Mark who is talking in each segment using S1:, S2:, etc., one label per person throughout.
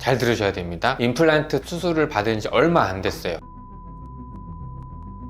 S1: 잘 들으셔야 됩니다. 임플란트 수술을 받은 지 얼마 안 됐어요.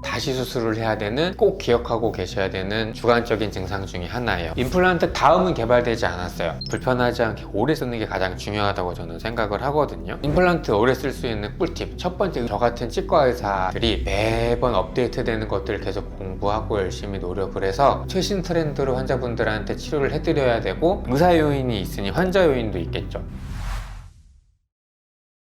S1: 다시 수술을 해야 되는, 꼭 기억하고 계셔야 되는 주관적인 증상 중에 하나예요. 임플란트 다음은 개발되지 않았어요. 불편하지 않게 오래 쓰는 게 가장 중요하다고 저는 생각을 하거든요. 임플란트 오래 쓸 수 있는 꿀팁, 첫 번째, 저 같은 치과 의사들이 매번 업데이트되는 것들을 계속 공부하고 열심히 노력을 해서 최신 트렌드로 환자분들한테 치료를 해드려야 되고, 의사 요인이 있으니 환자 요인도 있겠죠.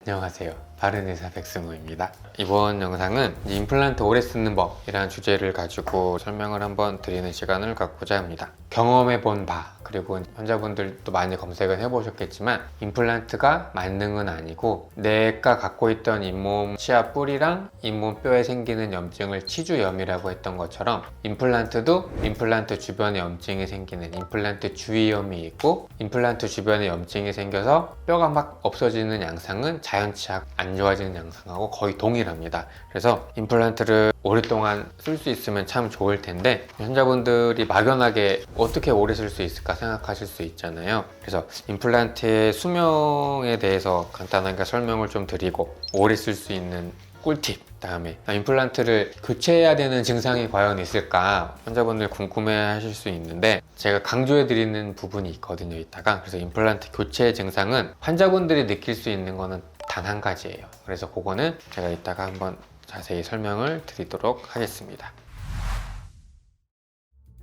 S1: 안녕하세요, 바른의사 백승호입니다. 이번 영상은 임플란트 오래 쓰는 법이라는 주제를 가지고 설명을 한번 드리는 시간을 갖고자 합니다. 경험해본 바, 그리고 환자분들도 많이 검색을 해보셨겠지만 임플란트가 만능은 아니고, 내가 갖고 있던 잇몸 치아 뿌리랑 잇몸 뼈에 생기는 염증을 치주염이라고 했던 것처럼, 임플란트도 임플란트 주변에 염증이 생기는 임플란트 주위염이 있고, 임플란트 주변에 염증이 생겨서 뼈가 막 없어지는 양상은 자연치아 안 좋아지는 양상하고 거의 동일합니다. 그래서 임플란트를 오랫동안 쓸 수 있으면 참 좋을 텐데, 환자분들이 막연하게 어떻게 오래 쓸 수 있을까 생각하실 수 있잖아요. 그래서 임플란트의 수명에 대해서 간단하게 설명을 좀 드리고, 오래 쓸 수 있는 꿀팁, 다음에 임플란트를 교체해야 되는 증상이 과연 있을까 환자분들 궁금해 하실 수 있는데, 제가 강조해 드리는 부분이 있거든요, 이따가. 그래서 임플란트 교체 증상은 환자분들이 느낄 수 있는 거는 단 한 가지예요. 그래서 그거는 제가 이따가 한번 자세히 설명을 드리도록 하겠습니다.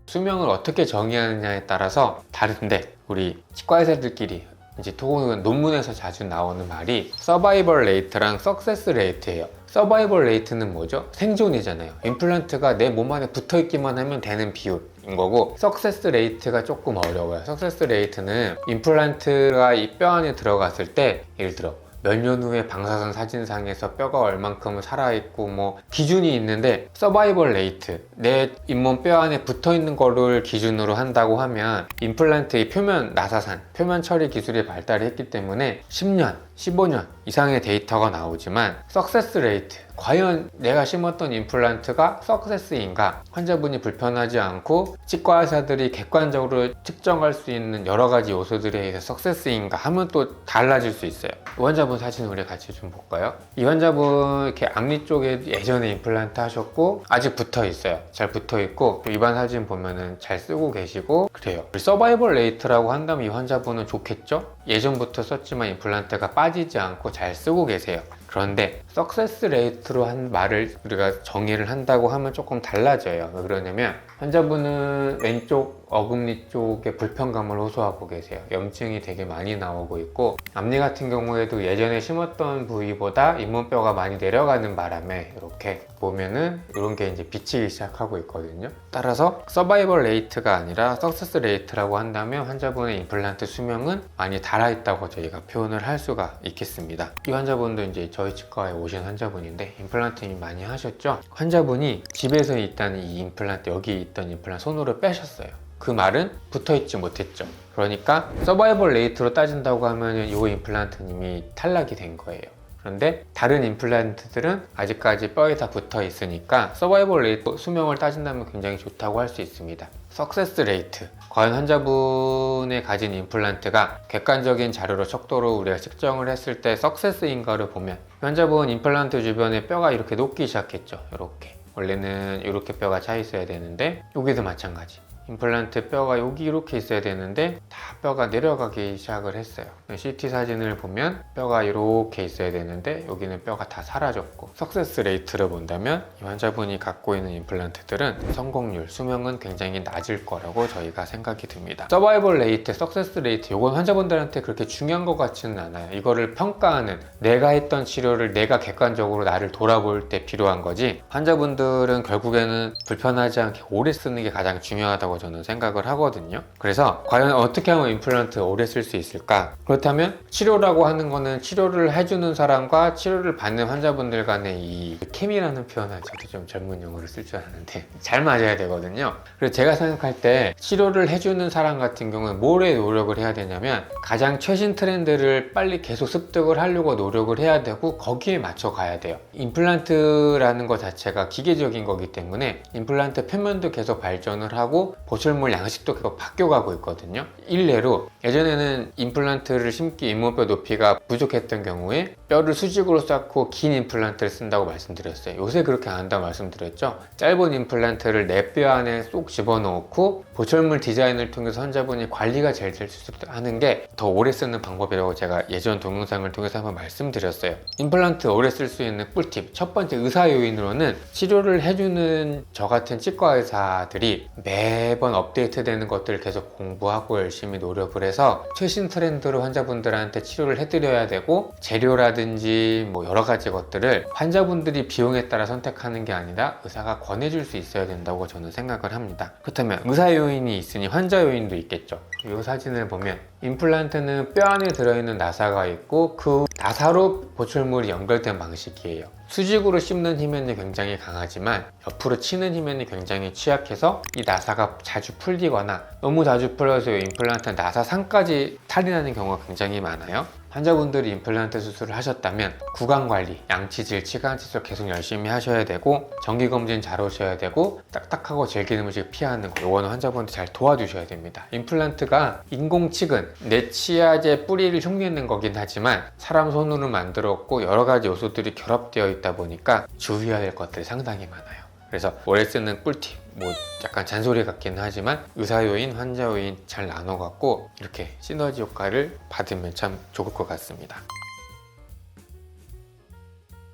S1: 수명을 어떻게 정의하느냐에 따라서 다른데, 우리 치과 의사들끼리 이제 혹은 논문에서 자주 나오는 말이 서바이벌 레이트랑 석세스 레이트예요. 서바이벌 레이트는 뭐죠? 생존이잖아요. 임플란트가 내 몸 안에 붙어 있기만 하면 되는 비율인 거고, 석세스 레이트가 조금 어려워요. 석세스 레이트는 임플란트가 이 뼈 안에 들어갔을 때, 예를 들어 몇 년 후에 방사선 사진상에서 뼈가 얼만큼 살아있고 뭐 기준이 있는데, 서바이벌 레이트, 내 잇몸 뼈 안에 붙어있는 거를 기준으로 한다고 하면, 임플란트의 표면 나사산, 표면 처리 기술이 발달했기 때문에 10년, 15년 이상의 데이터가 나오지만, 석세스 레이트, 과연 내가 심었던 임플란트가 석세스인가, 환자분이 불편하지 않고 치과 의사들이 객관적으로 측정할 수 있는 여러 가지 요소들에 의해서 석세스인가 하면 또 달라질 수 있어요. 이 환자분 사진 우리 같이 좀 볼까요? 이 환자분 이렇게 앞니 쪽에 예전에 임플란트 하셨고 아직 붙어 있어요. 잘 붙어 있고, 입안 사진 보면은 잘 쓰고 계시고 그래요. 서바이벌 레이트라고 한다면 이 환자분은 좋겠죠? 예전부터 썼지만 임플란트가 빠지지 않고 잘 쓰고 계세요. 그런데 석세스 레이트로 한 말을 우리가 정의를 한다고 하면 조금 달라져요. 왜 그러냐면, 환자분은 왼쪽 어금니 쪽에 불편감을 호소하고 계세요. 염증이 되게 많이 나오고 있고, 앞니 같은 경우에도 예전에 심었던 부위보다 잇몸뼈가 많이 내려가는 바람에 이렇게 보면은 이런 게 이제 비치기 시작하고 있거든요. 따라서 서바이벌 레이트가 아니라 석세스 레이트라고 한다면 환자분의 임플란트 수명은 많이 달아있다고 저희가 표현을 할 수가 있겠습니다. 이 환자분도 이제 저희 치과에 오신 환자분인데, 임플란트 많이 하셨죠? 환자분이 집에서 있다는 이 임플란트, 여기 있던 임플란트 손으로 빼셨어요. 그 말은 붙어있지 못했죠. 그러니까 서바이벌 레이트로 따진다고 하면 이 임플란트님이 탈락이 된 거예요. 그런데 다른 임플란트들은 아직까지 뼈에 다 붙어 있으니까 서바이벌 레이트, 수명을 따진다면 굉장히 좋다고 할 수 있습니다. 석세스 레이트, 과연 환자분의 가진 임플란트가 객관적인 자료로 척도로 우리가 측정을 했을 때 석세스인가를 보면, 환자분 임플란트 주변에 뼈가 이렇게 녹기 시작했죠. 이렇게 원래는 이렇게 뼈가 차 있어야 되는데, 여기도 마찬가지. 임플란트 뼈가 여기 이렇게 있어야 되는데 다 뼈가 내려가기 시작을 했어요. CT 사진을 보면 뼈가 이렇게 있어야 되는데 여기는 뼈가 다 사라졌고, 석세스 레이트를 본다면 이 환자분이 갖고 있는 임플란트들은 성공률, 수명은 굉장히 낮을 거라고 저희가 생각이 듭니다. 서바이벌 레이트, 석세스 레이트, 이건 환자분들한테 그렇게 중요한 것 같지는 않아요. 이거를 평가하는, 내가 했던 치료를 내가 객관적으로 나를 돌아볼 때 필요한 거지, 환자분들은 결국에는 불편하지 않게 오래 쓰는 게 가장 중요하다고 저는 생각을 하거든요. 그래서 과연 어떻게 하면 임플란트 오래 쓸 수 있을까? 그렇다면 치료라고 하는 거는 치료를 해주는 사람과 치료를 받는 환자분들 간의 이 케미라는 표현을, 저도 좀 전문 용어를 쓸 줄 아는데 잘 맞아야 되거든요. 그래서 제가 생각할 때 치료를 해주는 사람 같은 경우는 뭐에 노력을 해야 되냐면, 가장 최신 트렌드를 빨리 계속 습득을 하려고 노력을 해야 되고, 거기에 맞춰 가야 돼요. 임플란트라는 것 자체가 기계적인 거기 때문에 임플란트 표면도 계속 발전을 하고 보철물 양식도 계속 바뀌어가고 있거든요. 일례로 예전에는 임플란트를 심기 잇몸뼈 높이가 부족했던 경우에 뼈를 수직으로 쌓고 긴 임플란트를 쓴다고 말씀드렸어요. 요새 그렇게 안 한다고 말씀드렸죠. 짧은 임플란트를 내 뼈 안에 쏙 집어넣고 보철물 디자인을 통해서 환자분이 관리가 잘 될 수 있도록 하는 게 더 오래 쓰는 방법이라고 제가 예전 동영상을 통해서 한번 말씀드렸어요. 임플란트 오래 쓸 수 있는 꿀팁, 첫 번째 의사 요인으로는 치료를 해주는 저 같은 치과 의사들이 매번 업데이트 되는 것들을 계속 공부하고 열심히 노력을 해서 최신 트렌드로 환자분들한테 치료를 해드려야 되고, 재료라든지 뭐 여러 가지 것들을 환자분들이 비용에 따라 선택하는 게 아니라 의사가 권해줄 수 있어야 된다고 저는 생각을 합니다. 그렇다면 의사 요인이 있으니 환자 요인도 있겠죠. 이 사진을 보면 임플란트는 뼈 안에 들어있는 나사가 있고 그 나사로 보철물이 연결된 방식이에요. 수직으로 씹는 힘에는 굉장히 강하지만 옆으로 치는 힘에는 굉장히 취약해서 이 나사가 자주 풀리거나 너무 자주 풀려서 임플란트 나사상까지 탈이 나는 경우가 굉장히 많아요. 환자분들이 임플란트 수술을 하셨다면 구강관리, 양치질, 치간치술 계속 열심히 하셔야 되고, 정기검진 잘 오셔야 되고, 딱딱하고 질긴 음식 피하는 거, 요거는 환자분들 잘 도와주셔야 됩니다. 임플란트가 인공치근, 내 치아제 뿌리를 흉내낸 거긴 하지만 사람 손으로 만들었고 여러 가지 요소들이 결합되어 있다 보니까 주의해야 될 것들이 상당히 많아요. 그래서 오래 쓰는 꿀팁, 뭐 약간 잔소리 같긴 하지만 의사 요인, 환자 요인 잘 나눠 갖고 이렇게 시너지 효과를 받으면 참 좋을 것 같습니다.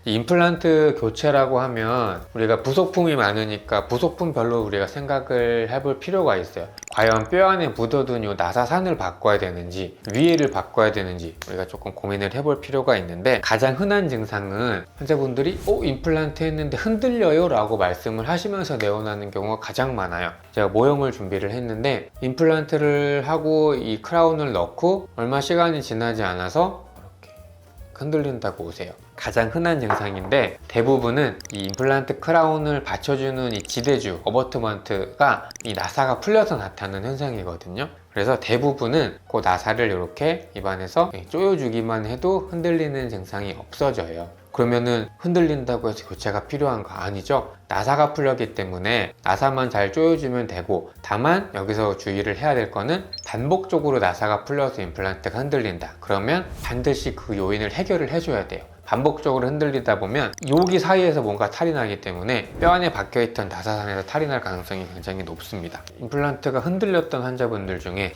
S1: 임플란트 교체라고 하면 우리가 부속품이 많으니까 부속품별로 우리가 생각을 해볼 필요가 있어요. 과연 뼈 안에 묻어둔 이 나사산을 바꿔야 되는지 위에를 바꿔야 되는지 우리가 조금 고민을 해볼 필요가 있는데, 가장 흔한 증상은 환자분들이 임플란트 했는데 흔들려요 라고 말씀을 하시면서 내원하는 경우가 가장 많아요. 제가 모형을 준비를 했는데 임플란트를 하고 이 크라운을 넣고 얼마 시간이 지나지 않아서 이렇게 흔들린다고 오세요. 가장 흔한 증상인데, 대부분은 이 임플란트 크라운을 받쳐주는 이 지대주, 어버트먼트가 이 나사가 풀려서 나타나는 현상이거든요. 그래서 대부분은 그 나사를 이렇게 입안에서 조여주기만 해도 흔들리는 증상이 없어져요. 그러면은 흔들린다고 해서 교체가 필요한 거 아니죠? 나사가 풀렸기 때문에 나사만 잘 조여주면 되고, 다만 여기서 주의를 해야 될 거는 반복적으로 나사가 풀려서 임플란트가 흔들린다. 그러면 반드시 그 요인을 해결을 해줘야 돼요. 반복적으로 흔들리다 보면 여기 사이에서 뭔가 탈이 나기 때문에 뼈 안에 박혀있던 나사산에서 탈이 날 가능성이 굉장히 높습니다. 임플란트가 흔들렸던 환자분들 중에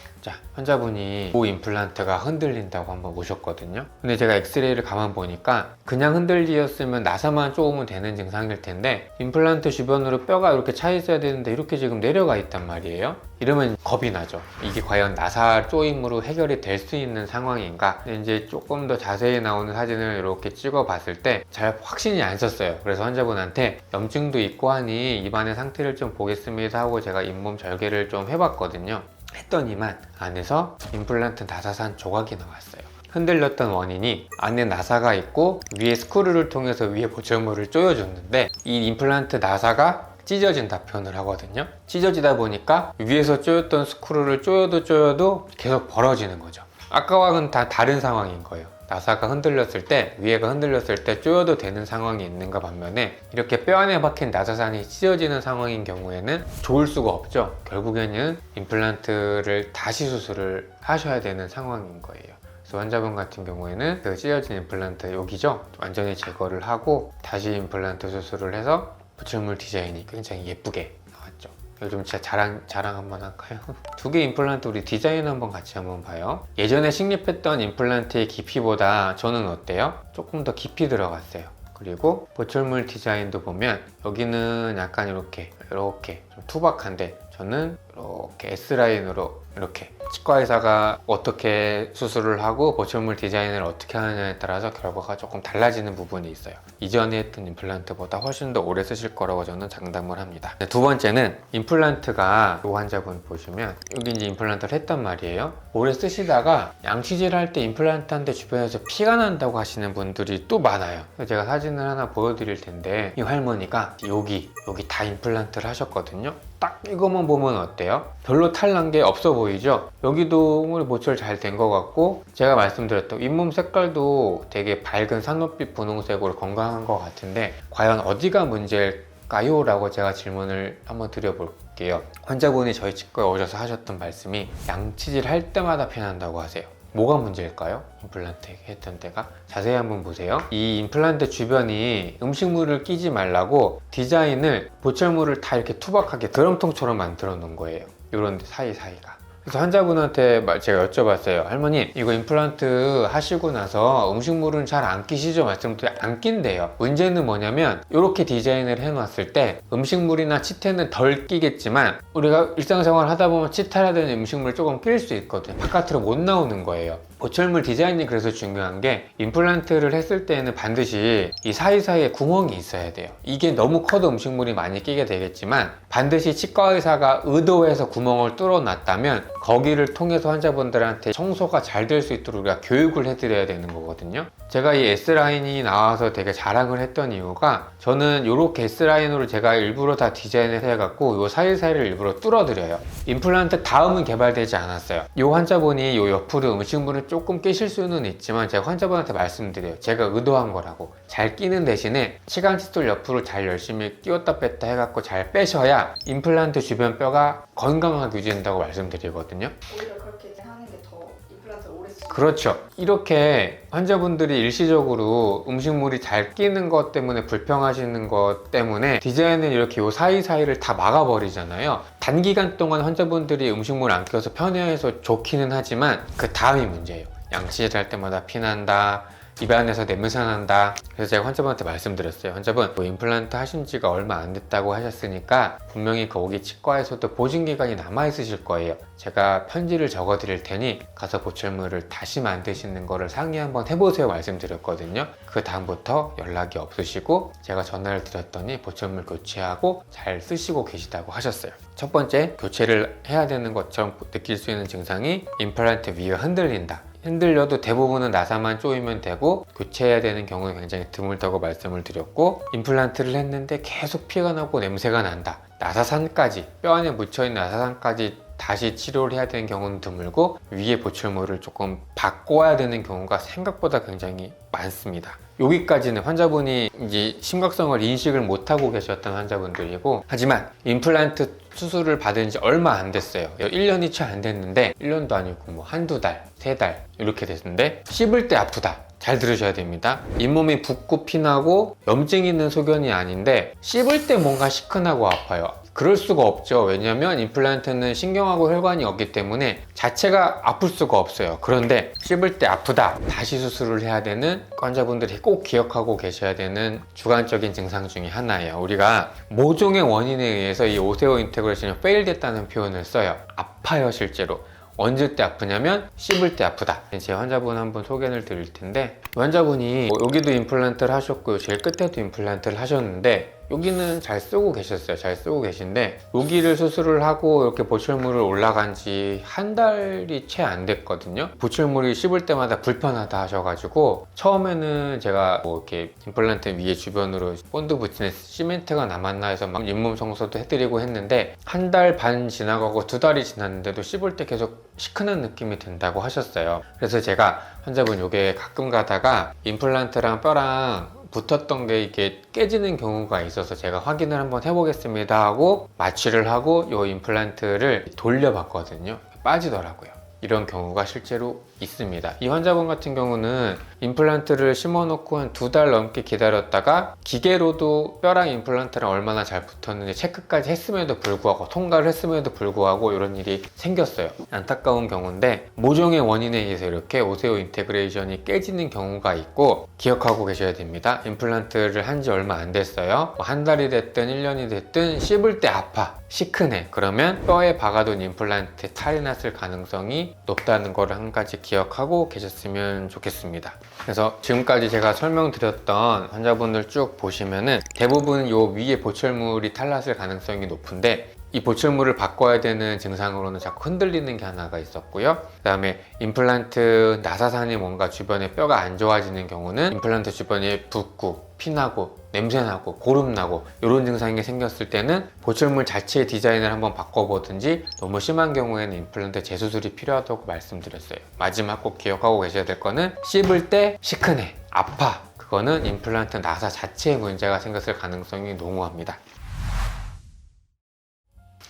S1: 환자분이 이 임플란트가 흔들린다고 한번 오셨거든요. 근데 제가 엑스레이를 가만 보니까 그냥 흔들리었으면 나사만 쪼으면 되는 증상일 텐데 임플란트 주변으로 뼈가 이렇게 차 있어야 되는데 이렇게 지금 내려가 있단 말이에요. 이러면 겁이 나죠. 이게 과연 나사 쪼임으로 해결이 될 수 있는 상황인가? 이제 조금 더 자세히 나오는 사진을 이렇게 찍어 봤을 때 잘 확신이 안 섰어요. 그래서 환자분한테 염증도 있고 하니 입안의 상태를 좀 보겠습니다 하고 제가 잇몸 절개를 좀 해봤거든요. 했더니만 안에서 임플란트 나사산 조각이 나왔어요. 흔들렸던 원인이 안에 나사가 있고 위에 스크류를 통해서 위에 보철물을 조여줬는데 이 임플란트 나사가 찢어진다 표현을 하거든요. 찢어지다 보니까 위에서 조였던 스크류를 조여도 계속 벌어지는 거죠. 아까와는 다 다른 상황인 거예요. 나사가 흔들렸을 때, 위에가 흔들렸을 때 조여도 되는 상황이 있는가 반면에 이렇게 뼈 안에 박힌 나사산이 찢어지는 상황인 경우에는 좋을 수가 없죠. 결국에는 임플란트를 다시 수술을 하셔야 되는 상황인 거예요. 그래서 환자분 같은 경우에는 그 찢어진 임플란트 여기죠, 완전히 제거를 하고 다시 임플란트 수술을 해서 보철물 디자인이 굉장히 예쁘게 나왔죠. 요즘 진짜 자랑 한번 할까요? 두 개 임플란트 우리 디자인 같이 한번 봐요. 예전에 식립했던 임플란트의 깊이보다 저는 어때요? 조금 더 깊이 들어갔어요. 그리고 보철물 디자인도 보면 여기는 약간 이렇게 좀 투박한데 저는 이렇게 S라인으로 이렇게 치과 의사가 어떻게 수술을 하고 보철물 디자인을 어떻게 하느냐에 따라서 결과가 조금 달라지는 부분이 있어요. 이전에 했던 임플란트보다 훨씬 더 오래 쓰실 거라고 저는 장담을 합니다. 두 번째는 임플란트가 이 환자분 보시면 여기 이제 임플란트를 했단 말이에요. 오래 쓰시다가 양치질 할 때 임플란트한테 주변에서 피가 난다고 하시는 분들이 또 많아요. 제가 사진을 하나 보여드릴 텐데 이 할머니가 여기 다 임플란트를 하셨거든요. 딱 이것만 보면 어때요? 별로 탈난 게 없어 보이죠? 여기도 모철 잘 된 것 같고, 제가 말씀드렸던 잇몸 색깔도 되게 밝은 산호빛 분홍색으로 건강한 것 같은데 과연 어디가 문제일 될까요? 라고 제가 질문을 한번 드려볼게요. 환자분이 저희 치과에 오셔서 하셨던 말씀이 양치질 할 때마다 피난다고 하세요. 뭐가 문제일까요? 임플란트 했던 데가. 자세히 한번 보세요. 이 임플란트 주변이 음식물을 끼지 말라고 디자인을 보철물을 다 이렇게 투박하게 드럼통처럼 만들어 놓은 거예요. 요런 사이사이가. 그래서 환자분한테 제가 여쭤봤어요. 할머니, 이거 임플란트 하시고 나서 음식물은 잘 안 끼시죠? 말씀드렸더니 안 낀대요. 문제는 뭐냐면 이렇게 디자인을 해놨을 때 음식물이나 치태는 덜 끼겠지만 우리가 일상생활 하다 보면 치태라든지 음식물 조금 낄 수 있거든요. 바깥으로 못 나오는 거예요. 보철물 디자인이 그래서 중요한 게 임플란트를 했을 때는 반드시 이 사이사이에 구멍이 있어야 돼요. 이게 너무 커도 음식물이 많이 끼게 되겠지만 반드시 치과 의사가 의도해서 구멍을 뚫어 놨다면 거기를 통해서 환자분들한테 청소가 잘 될 수 있도록 우리가 교육을 해드려야 되는 거거든요. 제가 이 S라인이 나와서 되게 자랑을 했던 이유가 저는 이렇게 S라인으로 제가 일부러 다 디자인을 해갖고 이 사이사이를 일부러 뚫어드려요. 임플란트 다음은 개발되지 않았어요. 이 환자분이 이 옆으로 음식물을 조금 끼실 수는 있지만 제가 환자분한테 말씀드려요. 제가 의도한 거라고. 잘 끼는 대신에 치간 칫솔 옆으로 잘 열심히 끼웠다 뺐다 해갖고 잘 빼셔야 임플란트 주변 뼈가 건강하게 유지된다고 말씀드리거든요.
S2: 오히려 그렇게 하는 게 더 임플란트를 오래 쓰고.
S1: 그렇죠. 이렇게 환자분들이 일시적으로 음식물이 잘 끼는 것 때문에 불평하시는 것 때문에 디자인은 이렇게 요 사이사이를 다 막아버리잖아요. 단기간 동안 환자분들이 음식물 안 껴서 편해해서 좋기는 하지만 그 다음이 문제예요. 양치질 할 때마다 피난다, 입안에서 냄새 난다. 그래서 제가 환자분한테 말씀드렸어요. 환자분, 뭐 임플란트 하신 지가 얼마 안 됐다고 하셨으니까 분명히 거기 치과에서도 보증기간이 남아있으실 거예요. 제가 편지를 적어 드릴 테니 가서 보철물을 다시 만드시는 거를 상의 한번 해보세요 말씀드렸거든요. 그 다음부터 연락이 없으시고 제가 전화를 드렸더니 보철물 교체하고 잘 쓰시고 계시다고 하셨어요. 첫 번째, 교체를 해야 되는 것처럼 느낄 수 있는 증상이 임플란트 위가 흔들린다. 흔들려도 대부분은 나사만 조이면 되고 교체해야 되는 경우는 굉장히 드물다고 말씀을 드렸고, 임플란트를 했는데 계속 피가 나고 냄새가 난다. 나사산까지, 뼈 안에 묻혀있는 나사산까지 다시 치료를 해야 되는 경우는 드물고 위에 보철물을 조금 바꿔야 되는 경우가 생각보다 굉장히 많습니다. 여기까지는 환자분이 이제 심각성을 인식을 못하고 계셨던 환자분들이고, 하지만 임플란트 수술을 받은 지 얼마 안 됐어요. 1년이 채 안 됐는데 1년도 아니고 뭐 한두 달, 세 달 이렇게 됐는데 씹을 때 아프다. 잘 들으셔야 됩니다. 잇몸이 붓고 피나고 염증이 있는 소견이 아닌데 씹을 때 뭔가 시큰하고 아파요. 그럴 수가 없죠. 왜냐하면 임플란트는 신경하고 혈관이 없기 때문에 자체가 아플 수가 없어요. 그런데 씹을 때 아프다, 다시 수술을 해야 되는 환자분들이 꼭 기억하고 계셔야 되는 주관적인 증상 중에 하나예요. 우리가 모종의 원인에 의해서 이 오세오 인테그레이션이 페일 됐다는 표현을 써요. 아파요 실제로. 언제 때 아프냐면 씹을 때 아프다. 제 환자분 한번 소개를 드릴 텐데, 환자분이 여기도 임플란트를 하셨고요, 제일 끝에도 임플란트를 하셨는데 여기는 잘 쓰고 계셨어요. 잘 쓰고 계신데 여기를 수술을 하고 이렇게 보철물을 올라간 지 한 달이 채 안 됐거든요. 보철물이 씹을 때마다 불편하다 하셔가지고 처음에는 제가 뭐 이렇게 임플란트 위에 주변으로 본드 붙이는 시멘트가 남았나 해서 막 잇몸 청소도 해드리고 했는데 한 달 반 지나가고 두 달이 지났는데도 씹을 때 계속 시큰한 느낌이 든다고 하셨어요. 그래서 제가 환자분 요게 가끔 가다가 임플란트랑 뼈랑 붙었던 게 이게 깨지는 경우가 있어서 제가 확인을 한번 해보겠습니다 하고 마취를 하고 이 임플란트를 돌려봤거든요. 빠지더라고요. 이런 경우가 실제로 있습니다. 이 환자분 같은 경우는 임플란트를 심어놓고 한 두 달 넘게 기다렸다가 기계로도 뼈랑 임플란트랑 얼마나 잘 붙었는지 체크까지 했음에도 불구하고, 통과를 했음에도 불구하고 이런 일이 생겼어요. 안타까운 경우인데 모종의 원인에 의해서 이렇게 오세오 인테그레이션이 깨지는 경우가 있고 기억하고 계셔야 됩니다. 임플란트를 한 지 얼마 안 됐어요. 한 달이 됐든 1년이 됐든 씹을 때 아파, 시큰해. 그러면 뼈에 박아둔 임플란트에 탈이 났을 가능성이 높다는 걸 한 가지 기억하고 계셨으면 좋겠습니다. 그래서 지금까지 제가 설명드렸던 환자분들 쭉 보시면은 대부분 요 위에 보철물이 탈났을 가능성이 높은데, 이 보철물을 바꿔야 되는 증상으로는 자꾸 흔들리는 게 하나가 있었고요. 그 다음에 임플란트 나사산이 뭔가 주변에 뼈가 안 좋아지는 경우는 임플란트 주변에 붓고 피나고 냄새나고 고름나고 이런 증상이 생겼을 때는 보철물 자체의 디자인을 한번 바꿔보든지, 너무 심한 경우에는 임플란트 재수술이 필요하다고 말씀드렸어요. 마지막 꼭 기억하고 계셔야 될 거는 씹을 때 시큰해, 아파. 그거는 임플란트 나사 자체에 문제가 생겼을 가능성이 농후합니다.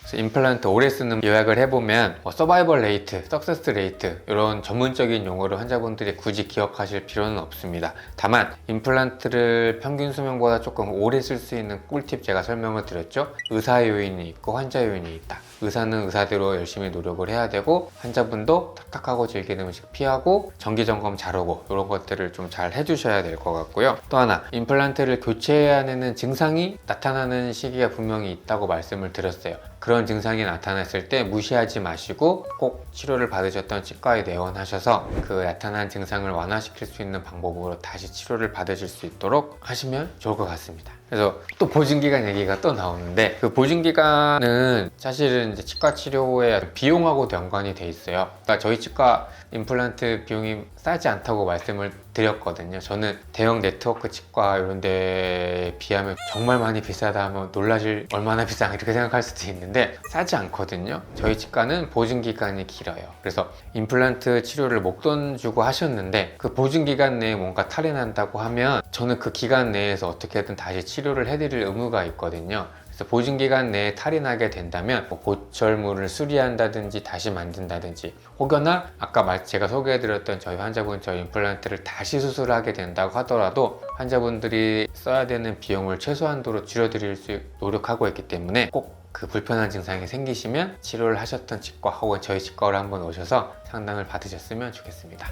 S1: 그래서 임플란트 오래 쓰는 요약을 해보면 서바이벌 레이트, 석세스 레이트 이런 전문적인 용어를 환자분들이 굳이 기억하실 필요는 없습니다. 다만 임플란트를 평균 수명보다 조금 오래 쓸 수 있는 꿀팁 제가 설명을 드렸죠. 의사 요인이 있고 환자 요인이 있다. 의사는 의사대로 열심히 노력을 해야 되고 환자분도 탁탁하고 질기는 음식 피하고 정기점검 잘 오고 이런 것들을 좀 잘 해주셔야 될 것 같고요. 또 하나 임플란트를 교체해야 하는 증상이 나타나는 시기가 분명히 있다고 말씀을 드렸어요. 그런 증상이 나타났을 때 무시하지 마시고 꼭 치료를 받으셨던 치과에 내원하셔서 그 나타난 증상을 완화시킬 수 있는 방법으로 다시 치료를 받으실 수 있도록 하시면 좋을 것 같습니다. 그래서 또 보증기간 얘기가 또 나오는데 그 보증기간은 사실은 이제 치과 치료의 비용하고도 연관이 돼 있어요. 그러니까 저희 치과 임플란트 비용이 싸지 않다고 말씀을 드렸거든요. 저는 대형 네트워크 치과 이런 데에 비하면 정말 많이 비싸다 하면 놀라실 얼마나 비싼가 이렇게 생각할 수도 있는데 싸지 않거든요. 저희 치과는 보증기간이 길어요. 그래서 임플란트 치료를 목돈 주고 하셨는데 그 보증기간 내에 뭔가 탈이 난다고 하면 저는 그 기간 내에서 어떻게든 다시 치료를 해드릴 의무가 있거든요. 그래서 보증기간 내에 탈이 나게 된다면 뭐 보철물을 수리한다든지 다시 만든다든지 혹여나 아까 제가 소개해드렸던 저희 환자분 저희 임플란트를 다시 수술하게 된다고 하더라도 환자분들이 써야 되는 비용을 최소한도로 줄여드릴 수 노력하고 있기 때문에 꼭 그 불편한 증상이 생기시면 치료를 하셨던 치과 혹은 저희 치과로 한번 오셔서 상담을 받으셨으면 좋겠습니다.